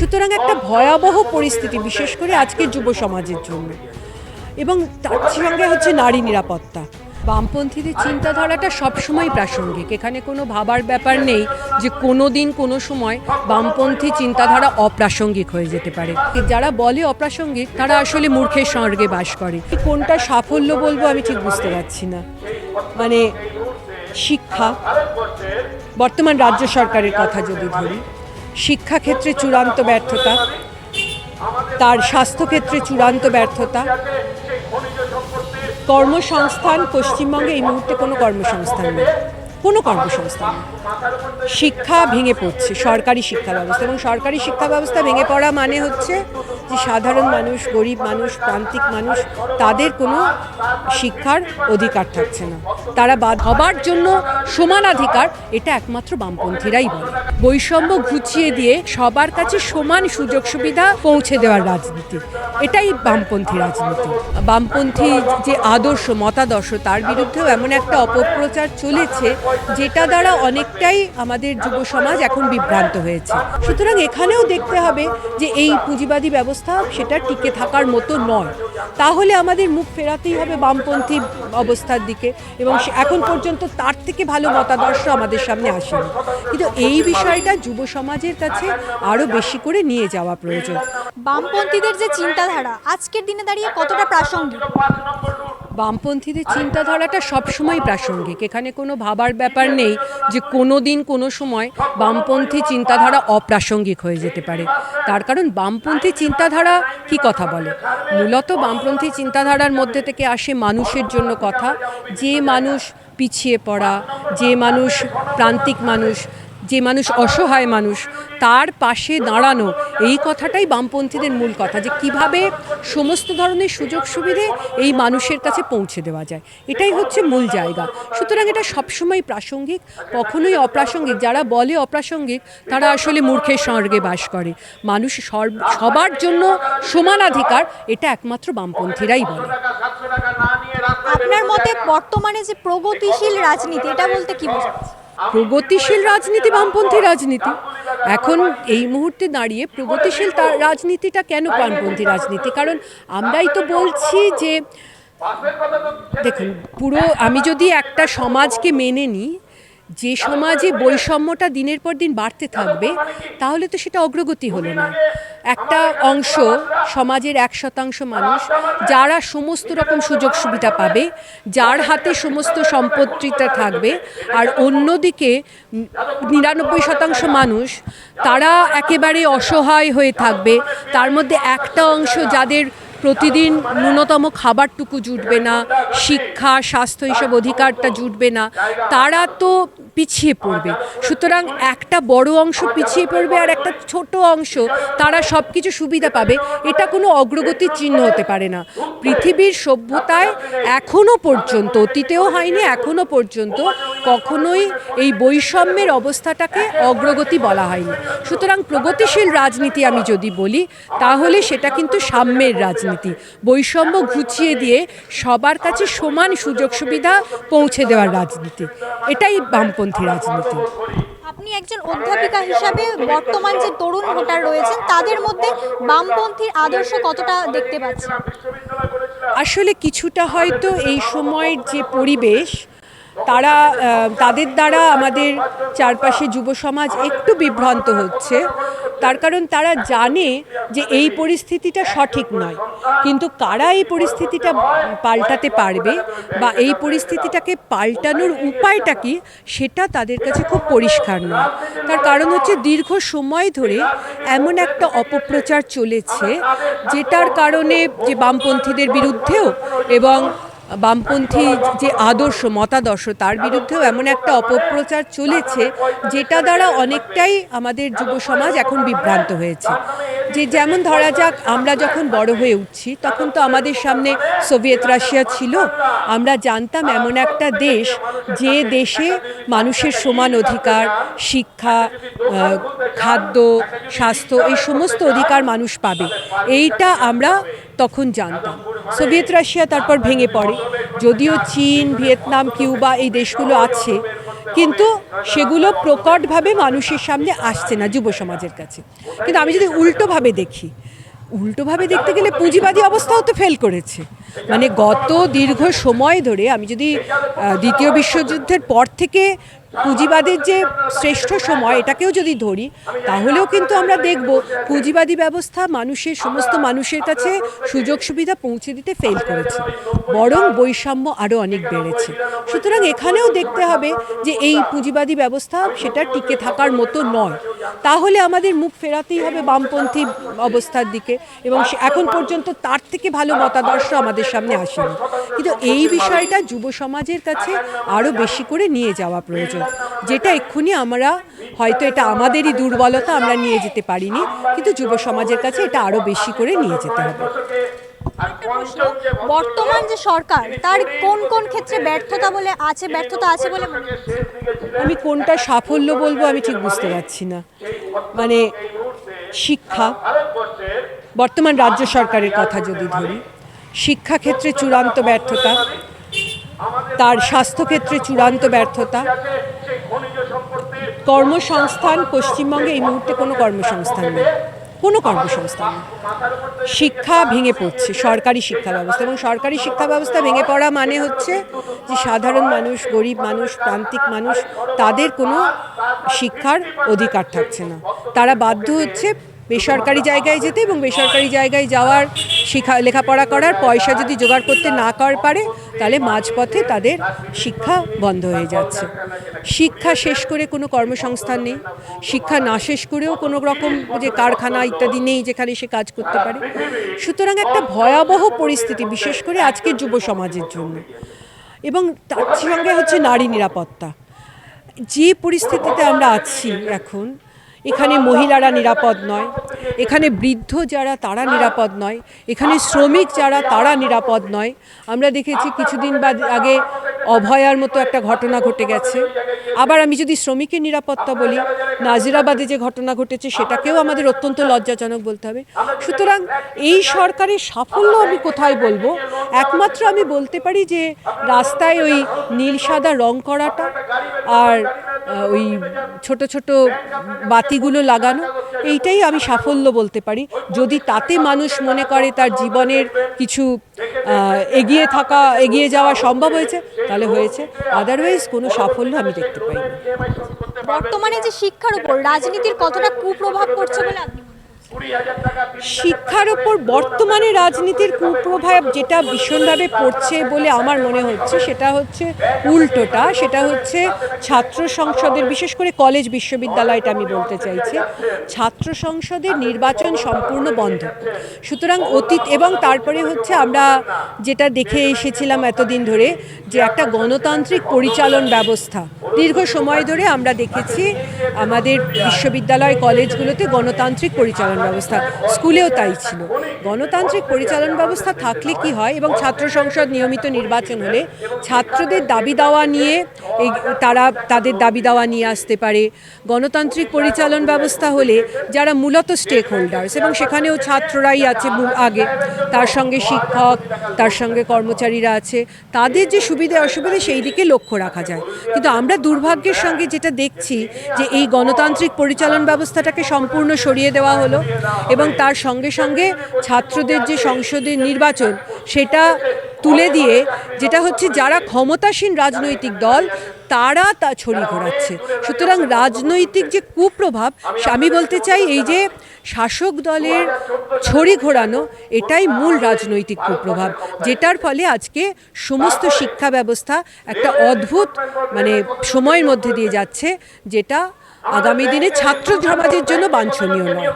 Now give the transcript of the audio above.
সুতরাং একটা ভয়াবহ পরিস্থিতি, বিশেষ করে আজকের যুব সমাজের জন্য। এবং তার সঙ্গে হচ্ছে নারী নিরাপত্তা। বামপন্থীদের চিন্তাধারাটা সবসময় প্রাসঙ্গিক, এখানে কোনো ভাবার ব্যাপার নেই যে কোনো দিন কোনো সময় বামপন্থী চিন্তাধারা অপ্রাসঙ্গিক হয়ে যেতে পারে। যারা বলে অপ্রাসঙ্গিক তারা আসলে মূর্খের স্বর্গে বাস করে। কোনটা সাফল্য বলবো আমি ঠিক বুঝতে পারছি না। মানে শিক্ষা, বর্তমান রাজ্য সরকারের কথা যদি ধরি, শিক্ষাক্ষেত্রে চূড়ান্ত ব্যর্থতা, তার স্বাস্থ্যক্ষেত্রে চূড়ান্ত ব্যর্থতা, কর্মসংস্থান, পশ্চিমবঙ্গে এই মুহূর্তে কোনো কর্মসংস্থান নেই, কোনো কর্মসংস্থান নেই। শিক্ষা ভেঙে পড়ছে, সরকারি শিক্ষা ব্যবস্থা, এবং সরকারি শিক্ষা ব্যবস্থা ভেঙে পড়া মানে হচ্ছে যে সাধারণ মানুষ, গরিব মানুষ, প্রান্তিক মানুষ, তাদের কোনো শিক্ষার অধিকার থাকছে না। তারা হবার জন্য সমানাধিকার, এটা একমাত্র বামপন্থীরাই বলে। বৈষম্য ঘুচিয়ে দিয়ে সবার কাছে সমান সুযোগ সুবিধা পৌঁছে দেওয়ার রাজনীতি, এটাই বামপন্থী রাজনীতি। বামপন্থী যে আদর্শ, মতাদর্শ, তার বিরুদ্ধেও এমন একটা অপপ্রচার চলেছে যেটা দ্বারা অনেকটাই আমাদের যুব সমাজ এখন বিভ্রান্ত হয়েছে। সুতরাং এখানেও দেখতে হবে যে এই পুঁজিবাদী ব্যবস্থা সেটা টিকে থাকার মতো নয়। তাহলে আমাদের মুখ ফেরাতেই হবে বামপন্থী অবস্থার দিকে, এবং এখন পর্যন্ত তার থেকে ভালো মতাদর্শ আমাদের সামনে আসেনি। কিন্তু এই বিষয়টা যুব সমাজের কাছে আরও বেশি করে নিয়ে যাওয়া প্রয়োজন। বামপন্থীদের যে চিন্তাধারা আজকের দিনে দাঁড়িয়ে কতটা প্রাসঙ্গিক? বামপন্থীদের চিন্তাধারাটা সবসময় প্রাসঙ্গিক, এখানে কোনো ভাবার ব্যাপার নেই যে কোনো দিন কোনো সময় বামপন্থী চিন্তাধারা অপ্রাসঙ্গিক হয়ে যেতে পারে। তার কারণ বামপন্থী চিন্তাধারা কি কথা বলে? মূলত বামপন্থী চিন্তাধারার মধ্যে থেকে আসে মানুষের জন্য কথা, যে মানুষ পিছিয়ে পড়া, যে মানুষ প্রান্তিক মানুষ, যে মানুষ অসহায় মানুষ, তার পাশে দাঁড়ানো, এই কথাটাই বামপন্থীদের মূল কথা, যে কিভাবে সমস্ত ধরনের সুযোগ সুবিধে এই মানুষের কাছে পৌঁছে দেওয়া যায়, এটাই হচ্ছে মূল জায়গা। সুতরাং এটা সবসময় প্রাসঙ্গিক, কখনোই অপ্রাসঙ্গিক। যারা বলে অপ্রাসঙ্গিক তারা আসলে মূর্খের স্বর্গে বাস করে। মানুষ সবার জন্য সমানাধিকার, এটা একমাত্র বামপন্থীরাই বলে। আপনার মতে বর্তমানে যে প্রগতিশীল রাজনীতি, এটা বলতে কি বোঝাচ্ছে? প্রগতিশীল রাজনীতি বামপন্থী রাজনীতি। এখন এই মুহূর্তে দাঁড়িয়ে প্রগতিশীল রাজনীতিটা কেন বামপন্থী রাজনীতি? কারণ আমরাই তো বলছি যে দেখুন, পুরো আমি যদি একটা সমাজকে মেনে নিই, যে সমাজে বৈষম্যটা দিনের পর দিন বাড়তে থাকবে, তাহলে তো সেটা অগ্রগতি হলো না। একটা অংশ সমাজের 1% মানুষ যারা সমস্ত রকম সুযোগ সুবিধা পাবে, যার হাতে সমস্ত সম্পত্তিটা থাকবে, আর অন্যদিকে 99% মানুষ তারা একেবারে অসহায় হয়ে থাকবে। তার মধ্যে একটা অংশ যাদের প্রতিদিন ন্যূনতম খাবারটুকু জুটবে না, শিক্ষা, স্বাস্থ্য, এইসব অধিকারটা জুটবে না, তারা তো পিছিয়ে পড়বে। সুতরাং একটা বড় অংশ পিছিয়ে পড়বে আর একটা ছোট অংশ তারা সব কিছু সুবিধা পাবে, এটা কোনো অগ্রগতির চিহ্ন হতে পারে না। পৃথিবীর সভ্যতায় এখনও পর্যন্ত, অতীতেও হয়নি, এখনও পর্যন্ত কখনোই এই বৈষম্যের অবস্থাটাকে অগ্রগতি বলা হয়নি। সুতরাং প্রগতিশীল রাজনীতি আমি যদি বলি, তাহলে সেটা কিন্তু সাম্যের রাজনীতি, বৈষম্য ঘুচিয়ে দিয়ে সবার কাছে সমান সুযোগ সুবিধা পৌঁছে দেওয়ার রাজনীতি, এটাই বামপন্থী রাজনীতি। আপনি একজন অধ্যাপিকা হিসাবে বর্তমান যে তরুণ ভোটার রয়েছেন তাদের মধ্যে বামপন্থীর আদর্শ কতটা দেখতে পাচ্ছেন? আসলে কিছুটা হয়তো এই সময়ের যে পরিবেশ, তাদের দ্বারা আমাদের চারপাশে যুব সমাজ একটু বিভ্রান্ত হচ্ছে। তার কারণ তারা জানে যে এই পরিস্থিতিটা সঠিক নয়, কিন্তু কারা এই পরিস্থিতিটা পাল্টাতে পারবে বা এই পরিস্থিতিটাকে পাল্টানোর উপায়টা কি, সেটা তাদের কাছে খুব পরিষ্কার নয়। তার কারণ হচ্ছে দীর্ঘ সময় ধরে এমন একটা অপপ্রচার চলেছে, যেটার কারণে যে বামপন্থীদের বিরুদ্ধেও এবং বামপন্থী যে আদর্শ, মতাদর্শ, তার বিরুদ্ধেও এমন একটা অপপ্রচার চলেছে যেটা দ্বারা অনেকটাই আমাদের যুব সমাজ এখন বিভ্রান্ত হয়েছে। যেমন ধরা যাক, আমরা যখন বড় হয়ে উঠছি তখন তো আমাদের সামনে সোভিয়েত রাশিয়া ছিল। আমরা জানতাম এমন একটা দেশ, যে দেশে মানুষের সমান অধিকার, শিক্ষা, খাদ্য, স্বাস্থ্য, এই সমস্ত অধিকার মানুষ পাবে, এইটা আমরা তখন জানতাম। সোভিয়েত রাশিয়া তারপর ভেঙে পড়ে, যদিও চীন, ভিয়েতনাম, কিউবা এই দেশগুলো আছে, কিন্তু সেগুলো প্রকটভাবে মানুষের সামনে আসছে না যুব সমাজের কাছে। কিন্তু আমি যদি উল্টোভাবে দেখতে গেলে পুঁজিবাদী অবস্থাও তো ফেল করেছে। মানে গত দীর্ঘ সময় ধরে আমি যদি দ্বিতীয় বিশ্বযুদ্ধের পর থেকে পুঁজিবাদের যে শ্রেষ্ঠ সময় এটাকেও যদি ধরি, তাহলেও কিন্তু আমরা দেখব পুঁজিবাদী ব্যবস্থা সমস্ত মানুষের কাছে সুযোগ সুবিধা পৌঁছে দিতে ফেল করেছে, বরং বৈষম্য আরও অনেক বেড়েছে। সুতরাং এখানেও দেখতে হবে যে এই পুঁজিবাদী ব্যবস্থা সেটা টিকে থাকার মতো নয়। তাহলে আমাদের মুখ ফেরাতেই হবে বামপন্থী অবস্থার দিকে, এবং এখন পর্যন্ত তার থেকে ভালো মতাদর্শ আমাদের সামনে আসেনি। কিন্তু এই বিষয়টা যুব সমাজের কাছে আরও বেশি করে নিয়ে যাওয়া প্রয়োজন, যেটা এক্ষুনি আমরা হয়তো এটা আমাদেরই দুর্বলতা, আমরা নিয়ে যেতে পারিনি, কিন্তু যুব সমাজের কাছে এটা আরও বেশি করে নিয়ে যেতে হবে। বর্তমান যে সরকার তার কোন কোন ক্ষেত্রে ব্যর্থতা আছে বলে মনে হচ্ছে? আমি কোনটা সাফল্য বলবো আমি ঠিক বুঝতে পারছি না। মানে শিক্ষা, বর্তমান রাজ্য সরকারের কথা যদি ধরি, শিক্ষাক্ষেত্রে চূড়ান্ত ব্যর্থতা, তার স্বাস্থ্যক্ষেত্রে চূড়ান্ত ব্যর্থতা, কর্মসংস্থান পশ্চিমবঙ্গে এই মুহূর্তে কোনো কর্মসংস্থান নেই। শিক্ষা ভেঙে পড়ছে, সরকারি শিক্ষা ব্যবস্থা, এবং সরকারি শিক্ষা ব্যবস্থা ভেঙে পড়া মানে হচ্ছে যে সাধারণ মানুষ, গরিব মানুষ, প্রান্তিক মানুষ, তাদের কোনো শিক্ষার অধিকার থাকছে না। তারা বাধ্য হচ্ছে বেসরকারি জায়গায় যেতে, এবং বেসরকারি জায়গায় যাওয়ার লেখাপড়া করার পয়সা যদি জোগাড় করতে না পারে, তাহলে মাঝপথে তাদের শিক্ষা বন্ধ হয়ে যাচ্ছে। শিক্ষা শেষ করে কোনো কর্মসংস্থান নেই, শিক্ষা না শেষ করেও কোনো রকম যে কারখানা ইত্যাদি নেই যেখানে সে কাজ করতে পারে। সুতরাং একটা ভয়াবহ পরিস্থিতি, বিশেষ করে আজকের যুব সমাজের জন্য। এবং তার সঙ্গে হচ্ছে নারী নিরাপত্তা। যে পরিস্থিতিতে আমরা আছি এখন, এখানে মহিলারা নিরাপদ নয়, এখানে বৃদ্ধ যারা তারা নিরাপদ নয়, এখানে শ্রমিক যারা তারা নিরাপদ নয়। আমরা দেখেছি কিছুদিন আগে অভয়ার মতো একটা ঘটনা ঘটে গেছে। আবার আমি যদি শ্রমিকের নিরাপত্তা বলি, নাজিরাবাদে যে ঘটনা ঘটেছে সেটাকেও আমাদের অত্যন্ত লজ্জাজনক বলতে হবে। সুতরাং এই সরকারের সাফল্য আমি কোথায় বলবো? একমাত্র আমি বলতে পারি যে রাস্তায় ওই নীল সাদা রং করাটা আর ওই ছোট ছোট বাতিগুলো লাগানো, এইটাই আমি সাফল্য বলতে পারি। যদি তাতে মানুষ মনে করে তার জীবনের কিছু এগিয়ে যাওয়া সম্ভব হয়েছে, তাহলে হয়েছে। আদারওয়াইজ কোনো সাফল্য আমি দেখতে পাই না। বর্তমানে যে শিক্ষার উপর রাজনীতির কতটা কুপ্রভাব পড়ছে বলে আপনি মনে করছেন? শিক্ষার ওপর বর্তমানে রাজনীতির কুপ্রভাব যেটা ভীষণভাবে পড়ছে বলে আমার মনে হচ্ছে, সেটা হচ্ছে উল্টোটা। সেটা হচ্ছে ছাত্র সংসদের, বিশেষ করে কলেজ বিশ্ববিদ্যালয়টা আমি বলতে চাইছি, ছাত্র সংসদের নির্বাচন সম্পূর্ণ বন্ধ। সুতরাং এবং তারপরে হচ্ছে আমরা যেটা দেখে এসেছিলাম এতদিন ধরে, যে একটা গণতান্ত্রিক পরিচালন ব্যবস্থা দীর্ঘ সময় ধরে আমরা দেখেছি আমাদের বিশ্ববিদ্যালয় কলেজগুলোতে গণতান্ত্রিক পরিচালন ব্যবস্থা, স্কুলেও তাই ছিল। গণতান্ত্রিক পরিচালন ব্যবস্থা থাকলে কি হয়, এবং ছাত্র সংসদ নিয়মিত নির্বাচন হলে ছাত্রদের দাবি দাওয়া নিয়ে তারা তাদের দাবি দাওয়া নিয়ে আসতে পারে। গণতান্ত্রিক পরিচালন ব্যবস্থা হলে যারা মূলত স্টেক হোল্ডার্স, এবং সেখানেও ছাত্ররাই আছে আগে, তার সঙ্গে শিক্ষক, তার সঙ্গে কর্মচারীরা আছে, তাদের যে সুবিধে অসুবিধে সেই দিকে লক্ষ্য রাখা যায়। কিন্তু আমরা দুর্ভাগ্যের সঙ্গে যেটা দেখছি যে এই গণতান্ত্রিক পরিচালন ব্যবস্থাটাকে সম্পূর্ণ সরিয়ে দেওয়া হলো, এবং তার সঙ্গে সঙ্গে ছাত্রদের যে সংসদের নির্বাচন সেটা তুলে দিয়ে যেটা হচ্ছে যারা ক্ষমতাসীন রাজনৈতিক দল তারা তা ছড়ি ঘোরাচ্ছে। সুতরাং রাজনৈতিক যে কুপ্রভাব, আমি বলতে চাই এই যে শাসক দলের ছড়ি ঘোরানো, এটাই মূল রাজনৈতিক কুপ্রভাব, যেটার ফলে আজকে সমস্ত শিক্ষা ব্যবস্থা একটা অদ্ভুত সময়ের মধ্যে দিয়ে যাচ্ছে, যেটা আগামী দিনে ছাত্র সমাজের জন্য বাঞ্ছনীয় নয়।